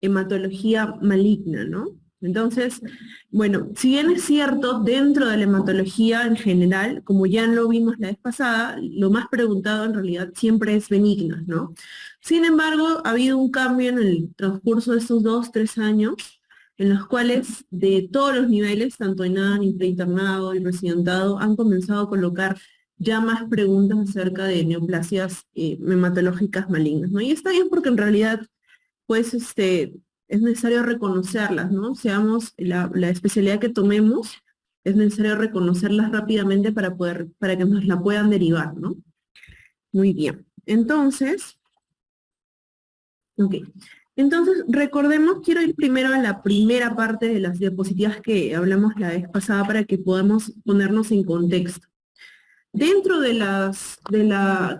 hematología maligna, ¿no? Entonces, bueno, si bien es cierto, dentro de la hematología en general, como ya lo vimos la vez pasada, lo más preguntado en realidad siempre es benigna, ¿no? Sin embargo, ha habido un cambio en el transcurso de estos 2, 3 años, en los cuales de todos los niveles, tanto ENAN, preinternado y residentado, han comenzado a colocar ya más preguntas acerca de neoplasias hematológicas malignas, ¿no? Y está bien porque en realidad, pues, es necesario reconocerlas, ¿no? Seamos la especialidad que tomemos, es necesario reconocerlas rápidamente para que nos la puedan derivar, ¿no? Muy bien. Entonces, ok. Entonces, recordemos, quiero ir primero a la primera parte de las diapositivas que hablamos la vez pasada para que podamos ponernos en contexto. Dentro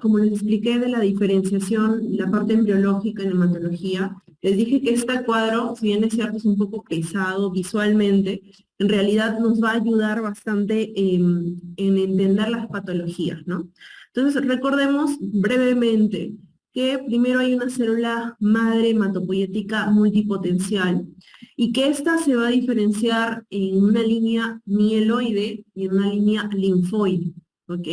como les expliqué, de la diferenciación, la parte embriológica en hematología, les dije que este cuadro, si bien es cierto, es un poco pesado visualmente, en realidad nos va a ayudar bastante en entender las patologías, ¿no? Entonces, recordemos brevemente que primero hay una célula madre hematopoyética multipotencial y que ésta se va a diferenciar en una línea mieloide y en una línea linfoide. ¿Ok?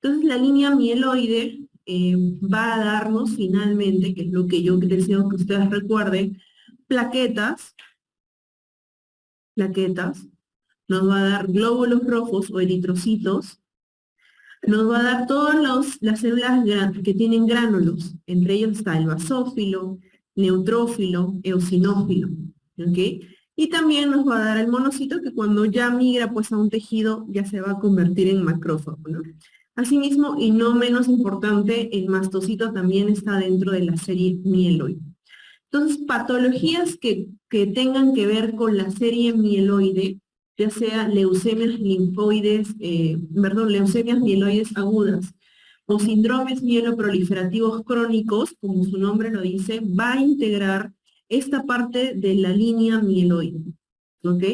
Entonces la línea mieloide va a darnos finalmente, que es lo que yo deseo que ustedes recuerden, plaquetas, nos va a dar glóbulos rojos o eritrocitos, nos va a dar todas las células que tienen gránulos, entre ellos está el basófilo, neutrófilo, eosinófilo, ¿ok? Y también nos va a dar el monocito que cuando ya migra pues a un tejido ya se va a convertir en macrófago, ¿no? Asimismo, y no menos importante, el mastocito también está dentro de la serie mieloide. Entonces, patologías que tengan que ver con la serie mieloide, ya sea leucemias linfoides, leucemias mieloides agudas, o síndromes mieloproliferativos crónicos, como su nombre lo dice, va a integrar esta parte de la línea mieloide, ¿ok?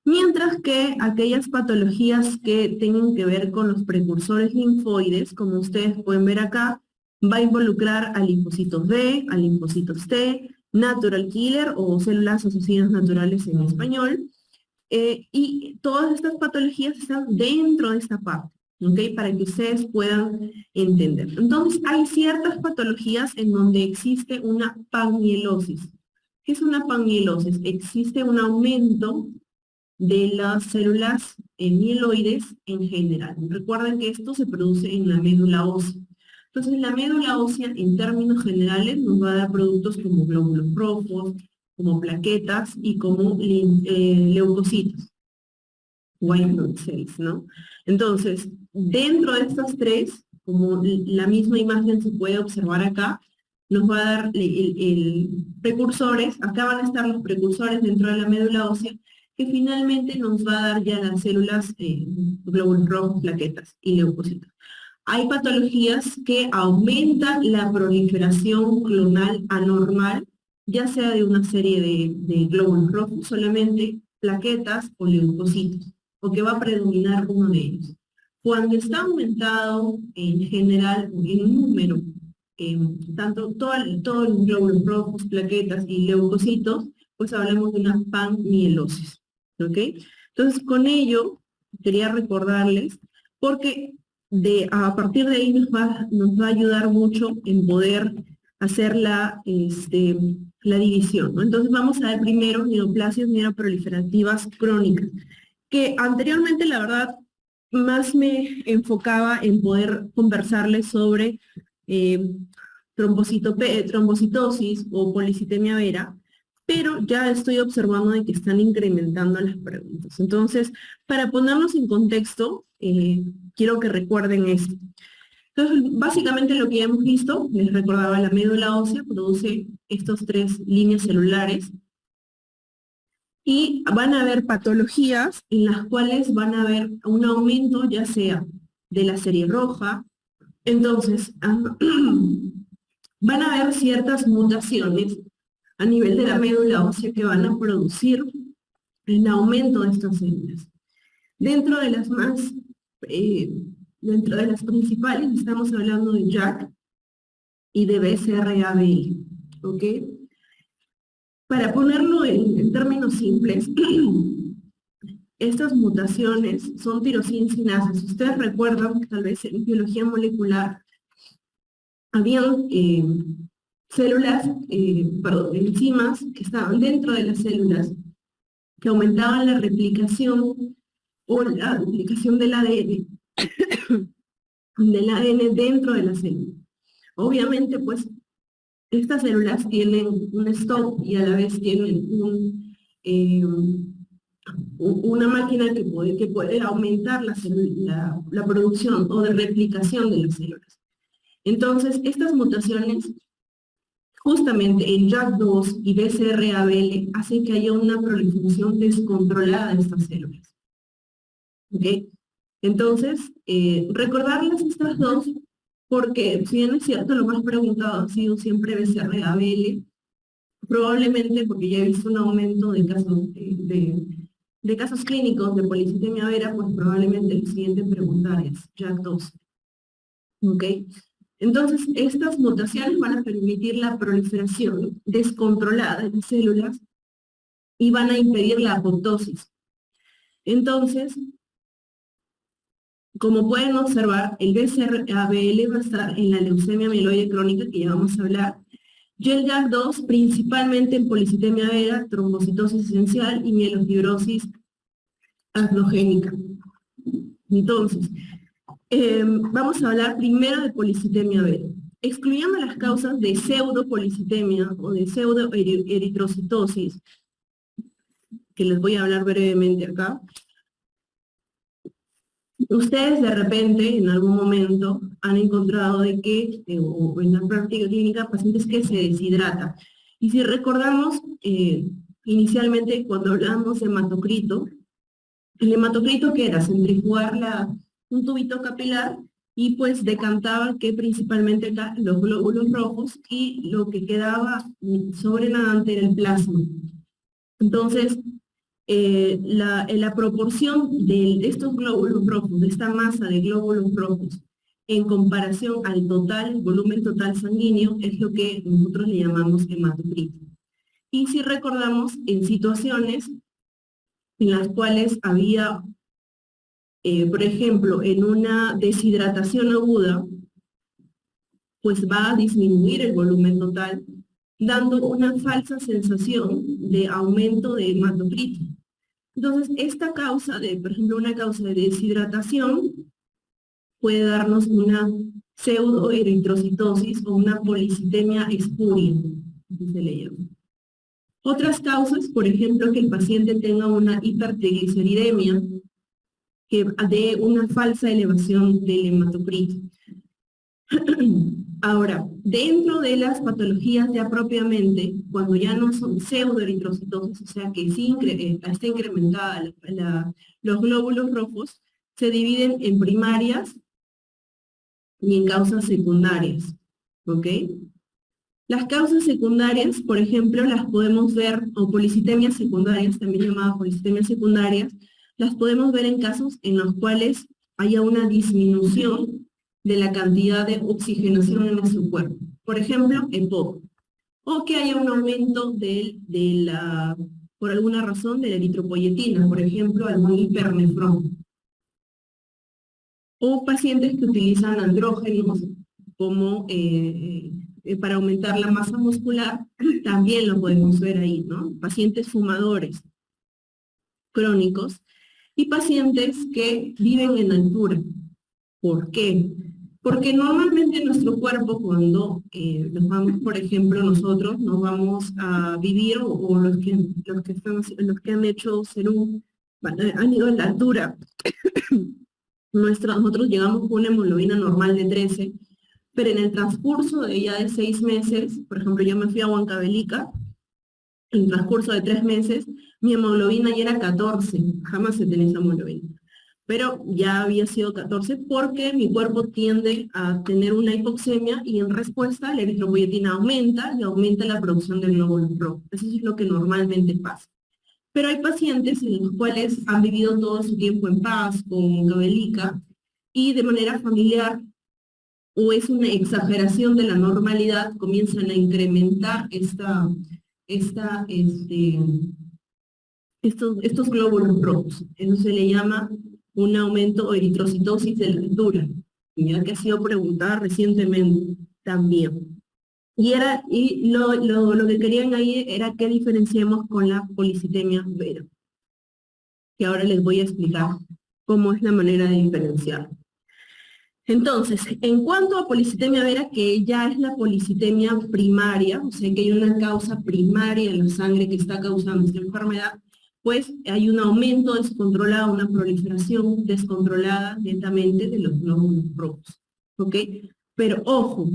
Mientras que aquellas patologías que tengan que ver con los precursores linfoides, como ustedes pueden ver acá, va a involucrar a linfocitos B, a linfocitos T, natural killer o células asociadas naturales en español, y todas estas patologías están dentro de esta parte, ¿ok? Para que ustedes puedan entender. Entonces, hay ciertas patologías en donde existe una panmielosis. ¿Qué es una panmielosis? Existe un aumento de las células mieloides en general. Recuerden que esto se produce en la médula ósea. Entonces, la médula ósea, en términos generales, nos va a dar productos como glóbulos rojos, como plaquetas y como leucocitos, white blood cells, ¿no? Entonces, dentro de estas tres, como la misma imagen se puede observar acá, nos va a dar precursores, acá van a estar los precursores dentro de la médula ósea, que finalmente nos va a dar ya las células glóbulos rojos, plaquetas y leucocitos. Hay patologías que aumentan la proliferación clonal anormal, ya sea de una serie de glóbulos rojos solamente, plaquetas o leucocitos, o que va a predominar uno de ellos. Cuando está aumentado en general, en número, tanto todo el glóbulos rojos, plaquetas y leucocitos, pues hablamos de una panmielosis, ¿ok? Entonces, con ello, quería recordarles, porque a partir de ahí nos va a ayudar mucho en poder hacer la división, ¿no? Entonces vamos a ver primero neoplasias mieloproliferativas crónicas, que anteriormente la verdad más me enfocaba en poder conversarles sobre eh, trombocitosis o policitemia vera, pero ya estoy observando de que están incrementando las preguntas. Entonces, para ponernos en contexto, quiero que recuerden esto. Entonces, básicamente lo que ya hemos visto, les recordaba, la médula ósea produce estas tres líneas celulares y van a haber patologías en las cuales van a haber un aumento ya sea de la serie roja. Entonces, van a haber ciertas mutaciones a nivel de la médula ósea que van a producir el aumento de estas células. Dentro de las eh, dentro de las principales, estamos hablando de JAK y de BCR-ABL, ¿ok? Para ponerlo en términos simples, estas mutaciones son tirosina-sinases. Ustedes recuerdan, tal vez en biología molecular, habían células, perdón, enzimas que estaban dentro de las células, que aumentaban la replicación o la duplicación del ADN dentro de la célula. Obviamente, pues, estas células tienen un stop y a la vez tienen una máquina que puede aumentar la producción o de replicación de las células. Entonces, estas mutaciones, justamente en JAK2 y BCR-ABL, hacen que haya una proliferación descontrolada de estas células. ¿Ok? Entonces, recordarles estas dos, porque si bien es cierto, lo más preguntado ha sido siempre BCR-ABL, probablemente porque ya he visto un aumento de casos de casos clínicos de policitemia vera, pues probablemente el siguiente preguntar es JAK2. ¿Ok? Entonces, estas mutaciones van a permitir la proliferación descontrolada de las células y van a impedir la apoptosis. Entonces, como pueden observar, el BCR-ABL va a estar en la leucemia mieloide crónica, que ya vamos a hablar, y el JAK2 principalmente en policitemia vera, trombocitosis esencial y mielofibrosis agnogénica. Entonces, vamos a hablar primero de policitemia vera. Excluyendo las causas de pseudopolicitemia o de pseudoeritrocitosis, que les voy a hablar brevemente acá, ustedes de repente, en algún momento, han encontrado de que, o en la práctica clínica, pacientes que se deshidratan. Y si recordamos, inicialmente cuando hablamos de hematocrito, el hematocrito que era centrifugar un tubito capilar y pues decantaban que principalmente acá los glóbulos rojos y lo que quedaba sobrenadante era el plasma. Entonces, la proporción de estos glóbulos rojos, de esta masa de glóbulos rojos, en comparación al total, volumen total sanguíneo, es lo que nosotros le llamamos hematocrito. Y si recordamos, en situaciones en las cuales había, por ejemplo, en una deshidratación aguda, pues va a disminuir el volumen total, dando una falsa sensación de aumento de hematocrito. Entonces, esta causa por ejemplo, una causa de deshidratación puede darnos una pseudoeritrocitosis o una policitemia espuria, así se le llama. Otras causas, por ejemplo, que el paciente tenga una hipertrigliceridemia, que dé una falsa elevación del hematocrito. Ahora, dentro de las patologías ya propiamente, cuando ya no son pseudoeritrocitosis, o sea que sí está incrementada los glóbulos rojos, se dividen en primarias y en causas secundarias, ¿ok? Las causas secundarias, por ejemplo, las podemos ver, o policitemias secundarias, también llamadas policitemias secundarias, las podemos ver en casos en los cuales haya una disminución de la cantidad de oxigenación en nuestro cuerpo. Por ejemplo, EPOC. O que haya un aumento por alguna razón, de la eritropoyetina, por ejemplo, algún hipernefrón. O pacientes que utilizan andrógenos como para aumentar la masa muscular, también lo podemos ver ahí, ¿no? Pacientes fumadores crónicos y pacientes que viven en altura. ¿Por qué? Porque normalmente nuestro cuerpo, cuando nos vamos, por ejemplo, nosotros nos vamos a vivir, o los que han hecho han ido a la altura, nosotros llegamos con una hemoglobina normal de 13, pero en el transcurso de ya de 6 meses, por ejemplo, yo me fui a Huancavelica, en el transcurso de 3 meses, mi hemoglobina ya era 14, jamás se tenía esa hemoglobina. Pero ya había sido 14 porque mi cuerpo tiende a tener una hipoxemia y en respuesta la eritropoyetina aumenta y aumenta la producción de glóbulos rojos. Eso es lo que normalmente pasa. Pero hay pacientes en los cuales han vivido todo su tiempo en paz, con Huancavelica, y de manera familiar, o es una exageración de la normalidad, comienzan a incrementar estos glóbulos rojos. Eso se le llama un aumento o eritrocitosis de la altura, ya que ha sido preguntada recientemente también. Y lo que querían ahí era que diferenciemos con la policitemia vera, que ahora les voy a explicar cómo es la manera de diferenciar. Entonces, en cuanto a policitemia vera, que ya es la policitemia primaria, o sea que hay una causa primaria en la sangre que está causando esta enfermedad, pues hay un aumento descontrolado, una proliferación descontrolada lentamente de los glóbulos rojos. ¿Ok? Pero ojo,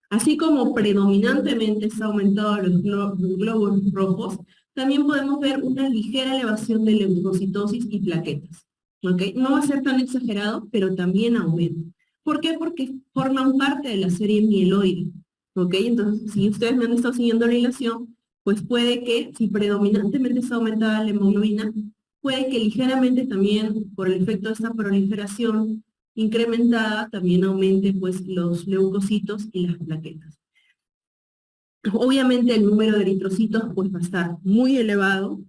así como predominantemente está aumentado los glóbulos rojos, también podemos ver una ligera elevación de leucocitosis y plaquetas. ¿Ok? No va a ser tan exagerado, pero también aumenta. ¿Por qué? Porque forman parte de la serie mieloide. ¿Ok? Entonces, si ustedes me han estado siguiendo la hilación, pues puede que, si predominantemente está aumentada la hemoglobina, puede que ligeramente también, por el efecto de esta proliferación incrementada, también aumente pues los leucocitos y las plaquetas. Obviamente el número de eritrocitos pues va a estar muy elevado,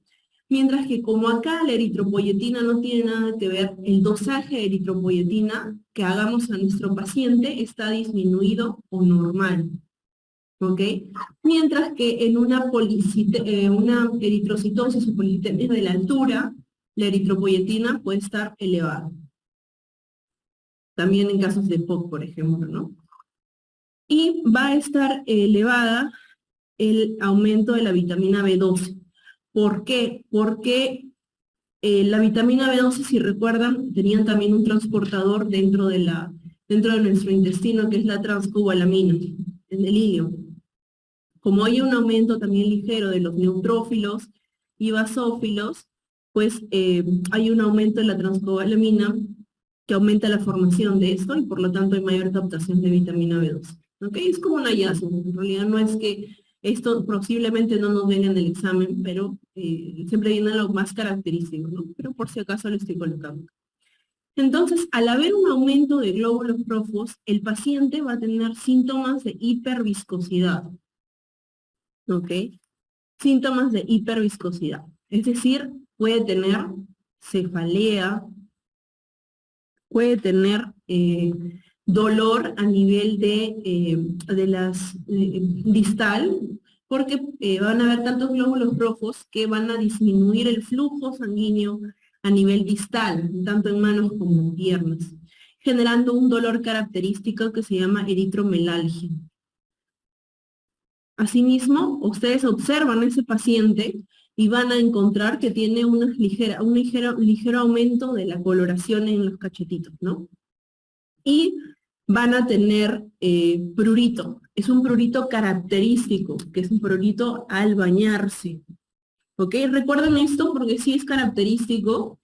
mientras que como acá la eritropoyetina no tiene nada que ver, el dosaje de eritropoyetina que hagamos a nuestro paciente está disminuido o normal. ¿Ok? Mientras que en una eritrocitosis o policitemia de la altura, la eritropoyetina puede estar elevada. También en casos de POC, por ejemplo, ¿no? Y va a estar elevada el aumento de la vitamina B12. ¿Por qué? Porque la vitamina B12, si recuerdan, tenían también un transportador dentro de nuestro intestino, que es la transcobalamina, en el ilio. Como hay un aumento también ligero de los neutrófilos y basófilos, pues hay un aumento de la transcobalamina que aumenta la formación de esto y por lo tanto hay mayor captación de vitamina B12. ¿Ok? Es como un hallazgo. En realidad no es que esto posiblemente no nos venga en el examen, pero siempre viene lo más característico, ¿no? Pero por si acaso lo estoy colocando. Entonces, al haber un aumento de glóbulos rojos, el paciente va a tener síntomas de hiperviscosidad. ¿Ok? Síntomas de hiperviscosidad. Es decir, puede tener cefalea, puede tener dolor a nivel de las distal, porque van a haber tantos glóbulos rojos que van a disminuir el flujo sanguíneo a nivel distal, tanto en manos como en piernas, generando un dolor característico que se llama eritromelalgia. Asimismo, ustedes observan a ese paciente y van a encontrar que tiene un ligero aumento de la coloración en los cachetitos, ¿no? Y van a tener prurito. Es un prurito característico, que es un prurito al bañarse. ¿Ok? Recuerden esto porque sí es característico.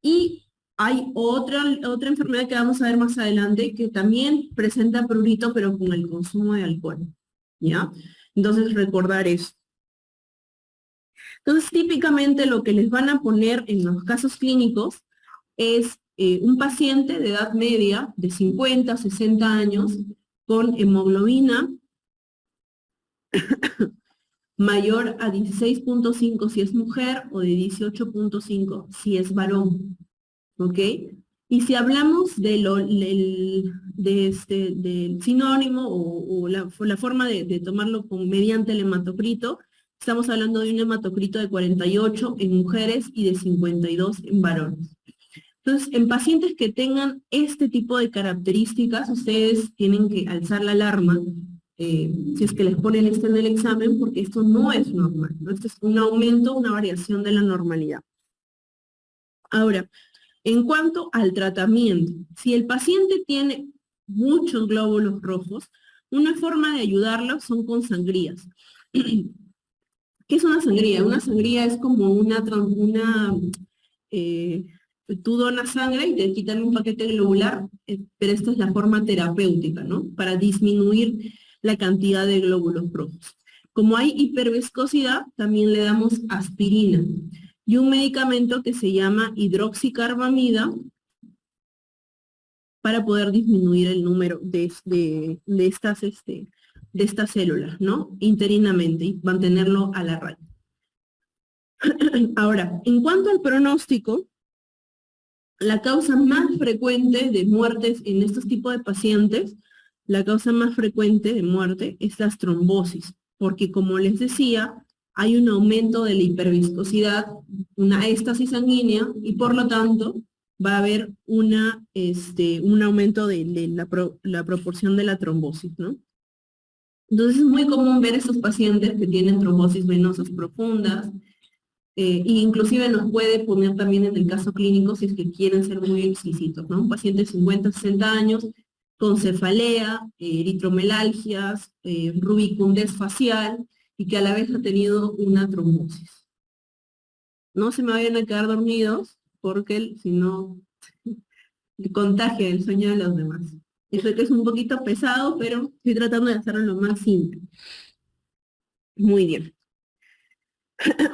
Y hay otra enfermedad que vamos a ver más adelante que también presenta prurito, pero con el consumo de alcohol. ¿Ya? Entonces, recordar eso. Entonces, típicamente lo que les van a poner en los casos clínicos es un paciente de edad media, de 50, 60 años, con hemoglobina mayor a 16.5 si es mujer o de 18.5 si es varón. ¿Ok? Y si hablamos del sinónimo o la forma de tomarlo mediante el hematocrito, estamos hablando de un hematocrito de 48 en mujeres y de 52 en varones. Entonces, en pacientes que tengan este tipo de características, ustedes tienen que alzar la alarma si es que les ponen esto en el examen, porque esto no es normal, ¿no? Esto es un aumento, una variación de la normalidad. Ahora, en cuanto al tratamiento, si el paciente tiene muchos glóbulos rojos, una forma de ayudarlo son con sangrías. ¿Qué es una sangría? Una sangría es como tú donas sangre y te quitan un paquete globular, pero esta es la forma terapéutica, ¿no? Para disminuir la cantidad de glóbulos rojos. Como hay hiperviscosidad, también le damos aspirina y un medicamento que se llama hidroxicarbamida para poder disminuir el número de estas de estas células, ¿no? Interinamente y mantenerlo a la raya. Ahora, en cuanto al pronóstico, la causa más frecuente de muertes en estos tipos de pacientes, la causa más frecuente de muerte es la trombosis, porque como les decía, hay un aumento de la hiperviscosidad, una éstasis sanguínea, y por lo tanto va a haber un aumento de la proporción de la trombosis, ¿no? Entonces es muy común ver estos pacientes que tienen trombosis venosas profundas, e inclusive nos puede poner también en el caso clínico si es que quieren ser muy exquisitos, ¿no? Un paciente de 50, 60 años con cefalea, eritromelalgias, rubicundez facial y que a la vez ha tenido una trombosis. No se me vayan a quedar dormidos porque si no contagia el sueño de los demás. Eso que es un poquito pesado, pero estoy tratando de hacerlo lo más simple. Muy bien.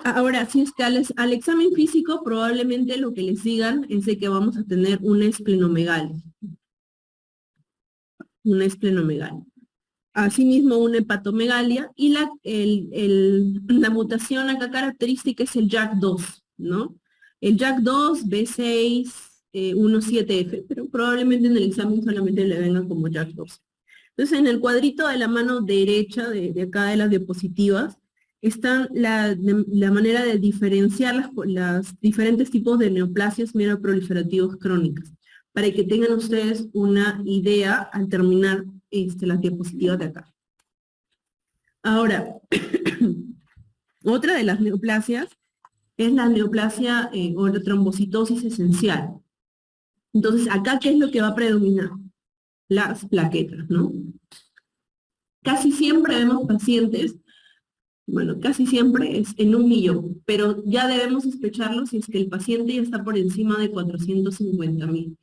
Ahora, si es que al examen físico probablemente lo que les digan es de que vamos a tener una esplenomegalia. Una esplenomegalia. Asimismo, una hepatomegalia y la mutación acá característica es el JAK2, ¿no? El JAK2, B6, 17F, pero probablemente en el examen solamente le vengan como JAK2. Entonces, en el cuadrito de la mano derecha de acá de las diapositivas, está la manera de diferenciar las diferentes tipos de neoplasias mieloproliferativos crónicas, para que tengan ustedes una idea al terminar las diapositivas de acá. Ahora, otra de las neoplasias es la neoplasia o la trombocitosis esencial. Entonces, acá, ¿qué es lo que va a predominar? Las plaquetas, ¿no? Casi siempre vemos pacientes, bueno, casi siempre es en 1.000.000, pero ya debemos sospecharlo si es que el paciente ya está por encima de 450.000.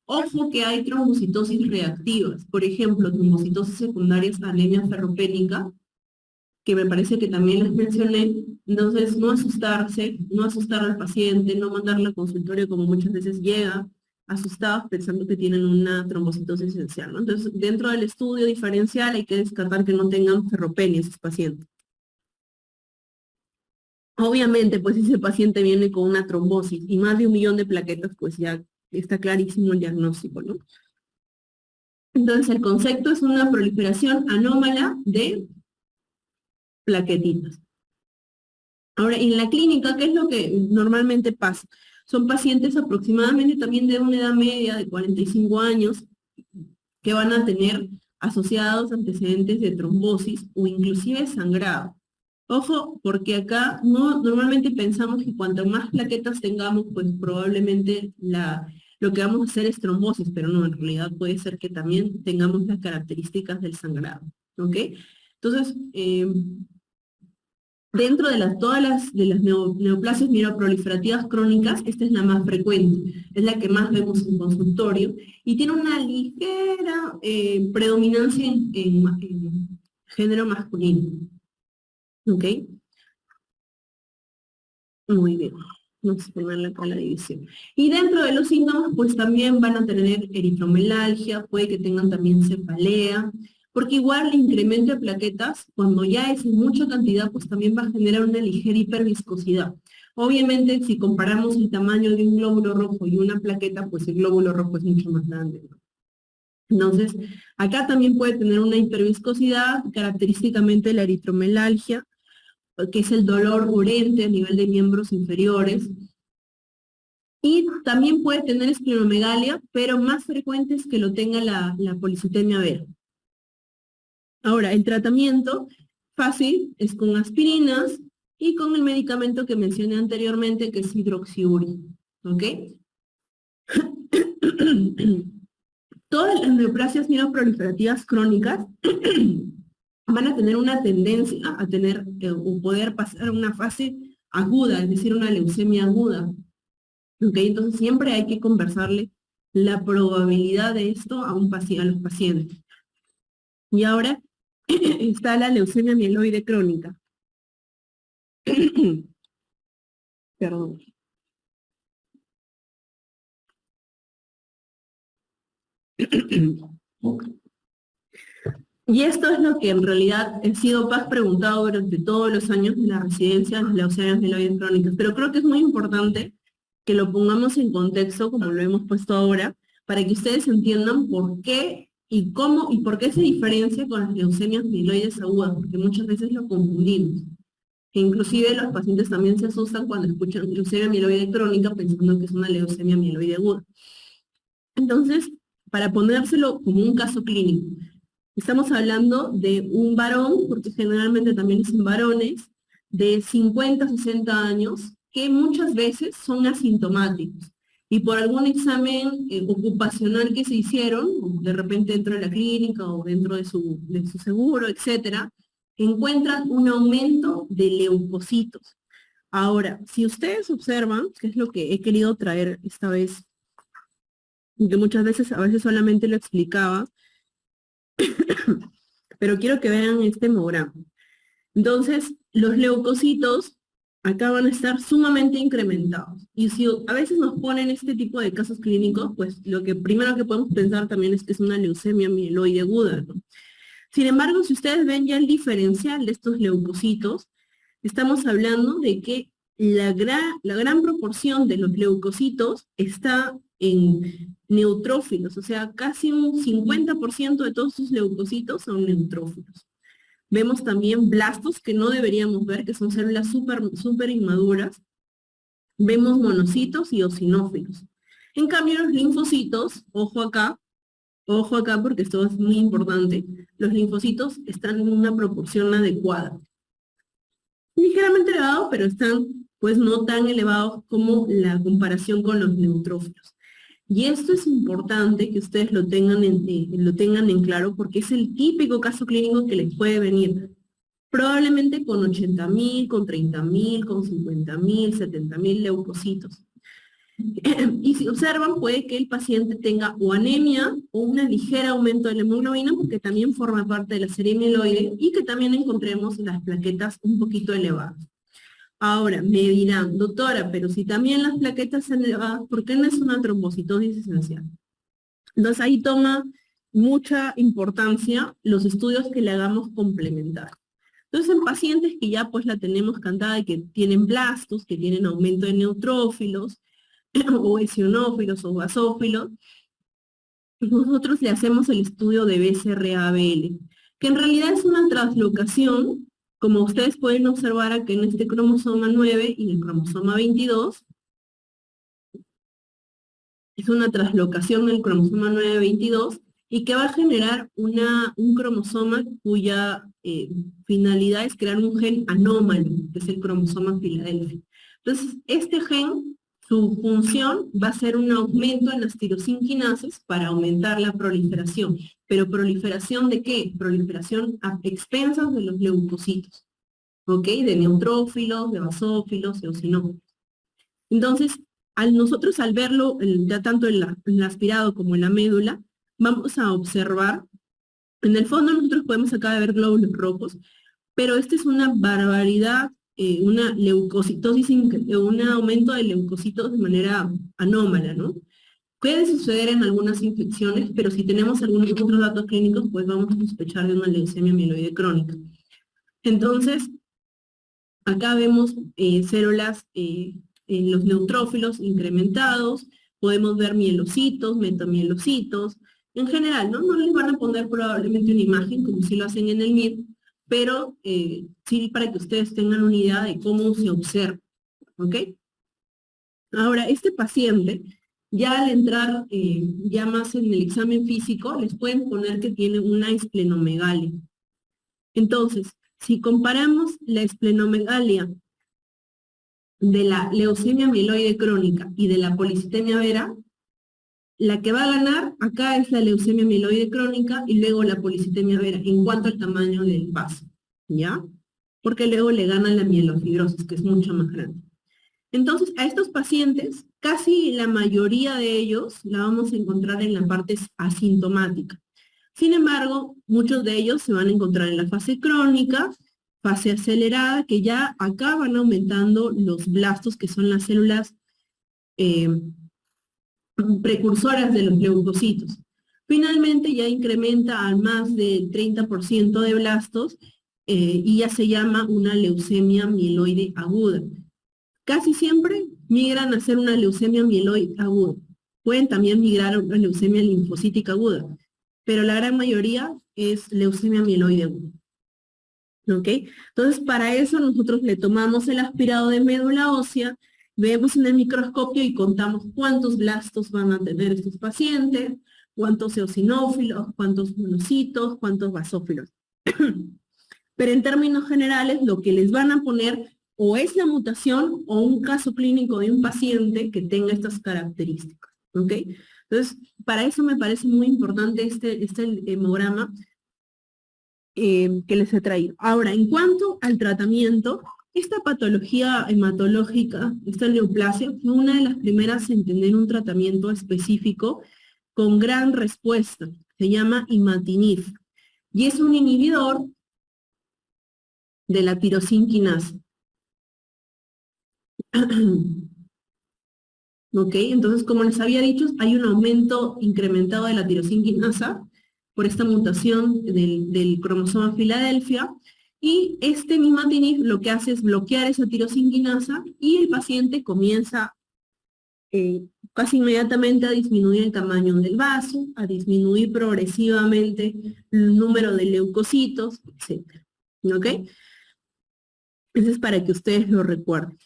Ojo que hay trombocitosis reactivas, por ejemplo, trombocitosis secundarias a anemia ferropénica, que me parece que también les mencioné. Entonces, no asustarse, no asustar al paciente, no mandarle al consultorio como muchas veces llega, asustados pensando que tienen una trombocitosis esencial, ¿no? Entonces, dentro del estudio diferencial hay que descartar que no tengan ferropenia esos pacientes. Obviamente, pues si ese paciente viene con una trombosis y más de 1.000.000 de plaquetas, pues ya está clarísimo el diagnóstico, ¿no? Entonces, el concepto es una proliferación anómala de plaquetitas. Ahora, en la clínica, ¿qué es lo que normalmente pasa? Son pacientes aproximadamente también de una edad media de 45 años que van a tener asociados antecedentes de trombosis o inclusive sangrado. Ojo, porque acá normalmente pensamos que cuanto más plaquetas tengamos, pues probablemente lo que vamos a hacer es trombosis, pero no, en realidad puede ser que también tengamos las características del sangrado, ¿ok? Entonces, dentro de todas las neoplasias mieloproliferativas crónicas, esta es la más frecuente, es la que más vemos en consultorio, y tiene una ligera predominancia en género masculino. ¿Ok? Muy bien. Vamos a ponerle acá la división. Y dentro de los síntomas, pues también van a tener eritromelalgia, puede que tengan también cefalea, porque igual el incremento de plaquetas, cuando ya es en mucha cantidad, pues también va a generar una ligera hiperviscosidad. Obviamente, si comparamos el tamaño de un glóbulo rojo y una plaqueta, pues el glóbulo rojo es mucho más grande, ¿no? Entonces, acá también puede tener una hiperviscosidad, característicamente la eritromelalgia, que es el dolor urente a nivel de miembros inferiores. Y también puede tener esplenomegalia, pero más frecuente es que lo tenga la policitemia vera. Ahora, el tratamiento fácil es con aspirinas y con el medicamento que mencioné anteriormente, que es hidroxiúrico. ¿Ok? Todas las neoplasias mieloproliferativas crónicas van a tener una tendencia a tener o poder pasar a una fase aguda, es decir, una leucemia aguda. ¿Ok? Entonces siempre hay que conversarle la probabilidad de esto a los pacientes. Y ahora está la leucemia mieloide crónica. Perdón. Y esto es lo que en realidad ha sido más preguntado durante todos los años de la residencia de las leucemias mieloides crónicas. Pero creo que es muy importante que lo pongamos en contexto, como lo hemos puesto ahora, para que ustedes entiendan por qué y cómo y por qué se diferencia con las leucemias mieloides agudas, porque muchas veces lo confundimos. E inclusive los pacientes también se asustan cuando escuchan leucemia mieloide crónica pensando que es una leucemia mieloide aguda. Entonces, para ponérselo como un caso clínico, estamos hablando de un varón, porque generalmente también son varones, de 50 a 60 años, que muchas veces son asintomáticos. Y por algún examen ocupacional que se hicieron, o de repente dentro de la clínica o dentro de su seguro, etcétera, encuentran un aumento de leucocitos. Ahora, si ustedes observan, que es lo que he querido traer esta vez, que muchas veces, a veces solamente lo explicaba, pero quiero que vean este hemograma. Entonces, los leucocitos acá van a estar sumamente incrementados. Y si a veces nos ponen este tipo de casos clínicos, pues lo que primero que podemos pensar también es que es una leucemia mieloide aguda, ¿no? Sin embargo, si ustedes ven ya el diferencial de estos leucocitos, estamos hablando de que la gran proporción de los leucocitos está en neutrófilos, o sea, casi un 50% de todos sus leucocitos son neutrófilos. Vemos también blastos que no deberíamos ver, que son células súper inmaduras. Vemos monocitos y eosinófilos. En cambio, los linfocitos, ojo acá porque esto es muy importante, los linfocitos están en una proporción adecuada. Ligeramente elevados, pero están pues no tan elevados como la comparación con los neutrófilos. Y esto es importante que ustedes lo tengan en claro porque es el típico caso clínico que les puede venir. Probablemente con 80.000, con 30.000, con 50.000, 70.000 leucocitos. Y si observan, puede que el paciente tenga o anemia o un ligero aumento de la hemoglobina, porque también forma parte de la serie mieloide, y que también encontremos las plaquetas un poquito elevadas. Ahora, me dirán, doctora, pero si también las plaquetas están elevadas, ¿por qué no es una trombocitosis esencial? Entonces ahí toma mucha importancia los estudios que le hagamos complementar. Entonces, en pacientes que ya pues la tenemos cantada y que tienen blastos, que tienen aumento de neutrófilos, o eosinófilos o basófilos, nosotros le hacemos el estudio de BCR-ABL, que en realidad es una translocación, como ustedes pueden observar aquí en este cromosoma 9 y el cromosoma 22, es una translocación del cromosoma 9-22 y que va a generar un cromosoma cuya finalidad es crear un gen anómalo, que es el cromosoma Filadelfia. Entonces, este gen, su función va a ser un aumento en las tirosinquinases para aumentar la proliferación. ¿Pero proliferación de qué? Proliferación a expensas de los leucocitos, ¿ok? De neutrófilos, de basófilos, de eosinófilos. Entonces, nosotros al verlo, ya tanto en el aspirado como en la médula, vamos a observar, en el fondo nosotros podemos acá ver glóbulos rojos, pero esta es una barbaridad, una leucocitosis, un aumento de leucocitos de manera anómala, ¿no? Puede suceder en algunas infecciones, pero si tenemos algunos otros datos clínicos, pues vamos a sospechar de una leucemia mieloide crónica. Entonces, acá vemos células en los neutrófilos incrementados, podemos ver mielocitos, metamielocitos, en general, ¿no? No les van a poner probablemente una imagen como si lo hacen en el MIR, pero sí para que ustedes tengan una idea de cómo se observa, ¿ok? Ahora, este paciente, ya al entrar ya más en el examen físico, les pueden poner que tiene una esplenomegalia. Entonces, si comparamos la esplenomegalia de la leucemia mieloide crónica y de la policitemia vera, la que va a ganar acá es la leucemia mieloide crónica y luego la policitemia vera en cuanto al tamaño del vaso, ¿ya? Porque luego le gana la mielofibrosis, que es mucho más grande. Entonces, a estos pacientes, casi la mayoría de ellos la vamos a encontrar en la parte asintomática. Sin embargo, muchos de ellos se van a encontrar en la fase crónica, fase acelerada, que ya acá van aumentando los blastos, que son las células precursoras de los leucocitos. Finalmente ya incrementa a más del 30% de blastos y ya se llama una leucemia mieloide aguda. Casi siempre migran a ser una leucemia mieloide aguda. Pueden también migrar a una leucemia linfocítica aguda, pero la gran mayoría es leucemia mieloide aguda. ¿Ok? Entonces, para eso nosotros le tomamos el aspirado de médula ósea, vemos en el microscopio y contamos cuántos blastos van a tener estos pacientes, cuántos eosinófilos, cuántos monocitos, cuántos basófilos. Pero en términos generales, lo que les van a poner o es la mutación o un caso clínico de un paciente que tenga estas características. ¿Ok? Entonces, para eso me parece muy importante este hemograma que les he traído. Ahora, en cuanto al tratamiento, esta patología hematológica, esta neoplasia, fue una de las primeras en tener un tratamiento específico con gran respuesta. Se llama imatinib y es un inhibidor de la tirosina quinasa. ¿Ok? Entonces, como les había dicho, hay un aumento incrementado de la tirosina quinasa por esta mutación del cromosoma Filadelfia, y este imatinib lo que hace es bloquear esa tirosina quinasa y el paciente comienza casi inmediatamente a disminuir el tamaño del vaso, a disminuir progresivamente el número de leucocitos, etc. ¿Ok? Eso es para que ustedes lo recuerden.